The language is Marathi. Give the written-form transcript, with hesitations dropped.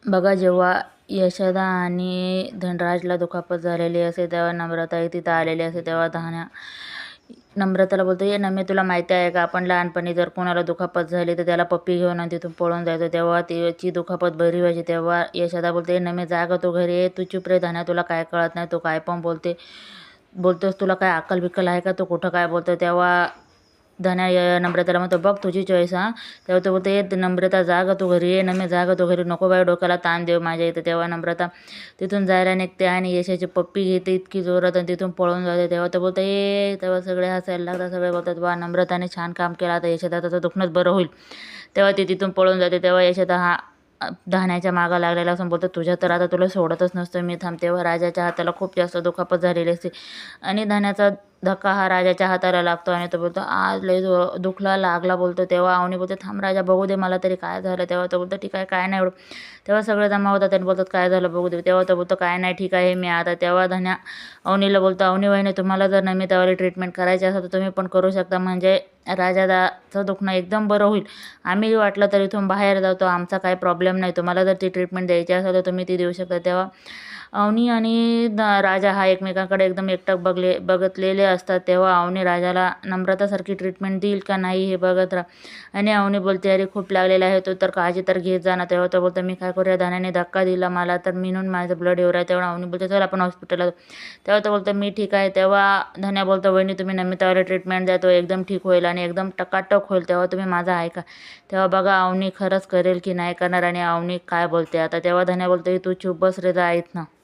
बघा, जेव्हा यशोदा आणि धनराजला दुखापत झालेली असते तेव्हा नम्रताही तिथं आलेली असते. तेव्हा नम्रताला बोलते, "ये नम्र, तुला माहिती आहे का, आपण लहानपणी जर कोणाला दुखापत झाली तर त्याला पप्पी घेऊन आणि तिथून पळून जायचो, तेव्हा तिची दुखापत बरी व्हायची." तेव्हा यशोदा बोलते, "ए नम्र, जा गं तू घरी, ये तू चुप रे धान्या, तुला काय कळत नाही, तू काय पण बोलतोस, तुला काय अक्कल बिक्कल आहे का, तू कुठं काय बोलतो?" तेव्हा धन्या नम्रताला म्हणतो, "बघ तुझी चॉईस हां." तेव्हा तो बोलतो, "ये नम्रता जा गं तू घरी, ये नम्र जा गं तू घरी, नको बाई डोक्याला ताण देऊ माझ्या इथं." तेव्हा नम्रता तिथून जायला निघते आणि यशाची पप्पी घेते इतकी जोरात आणि तिथून पळून जाते. तेव्हा तो बोलतो, "ए." तेव्हा सगळे हसायला लागतात. सगळे बोलतात, "वा, नम्रताने छान काम केलं, आता यशोदाचं दुखणंच बरं होईल." तेव्हा ती तिथून पळून जाते. तेव्हा यशोदा धान्याच्या मागं लागलेला असून बोलतो, "तुझ्या तर आता तुला सोडतच नसतं मी, थांब." तेव्हा राजाच्या हाताला खूप जास्त दुखापत झालेली असते आणि धान्याचा धक्का हा राजाच्या हाताला लागतो आणि तो बोलतो, "आज लय दुखला लागला." बोलतो. तेव्हा अवनी बोलते, "थांब राजा, बघू दे मला तरी काय झालं." तेव्हा तो बोलतो, "ठीक आहे, काय नाही एवढं." तेव्हा सगळे जमा होतात आणि बोलतात, "काय झालं बघू दे." तेव्हा तो बोलतो, "काय नाही, ठीक आहे मी आता." तेव्हा धन्या अवनीला बोलतो, "अवनी वहिनी, तुम्हाला जर नमितावाली ट्रीटमेंट करायची असेल तर तुम्ही पण करू शकता, म्हणजे राजाचं दुखणं एकदम बरं होईल. आम्ही वाटलं तर इथून बाहेर जातो, आमचा काही प्रॉब्लेम नाही. तुम्हाला जर ती ट्रीटमेंट द्यायची असेल तर तुम्ही ती देऊ शकता." तेव्हा अवनी आणि राजा हा एकमेकांकडे एकदम एकटक बघतलेले असतात. तेव्हा अवनी राजाला नम्रतासारखी ट्रीटमेंट देईल का नाही हे बघत आणि अवनी बोलते, "अरे खूप लागलेला आहे तो, तर काळजी तर घेत जा ना." तेव्हा तो बोलतो, "मी काय करूया, धान्याने धक्का दिला मला तर म्हणून माझं ब्लड येऊ आहे." तेव्हा अवनी बोलते, "चल आपण हॉस्पिटलला." तेव्हा तो बोलतो, "मी ठीक आहे." तेव्हा धन्या बोलतो, "वहिनी तुम्ही नमितावाला ट्रीटमेंट द्या, तो एकदम ठीक होईल आणि एकदम टकाटक होईल, तेव्हा तुम्ही माझा ऐका." तेव्हा बघा अवनी खरंच करेल की नाही करणार आणि अवनी काय बोलते आता. तेव्हा धन्या बोलतो, "तू चूप बस रे, जा इथनं."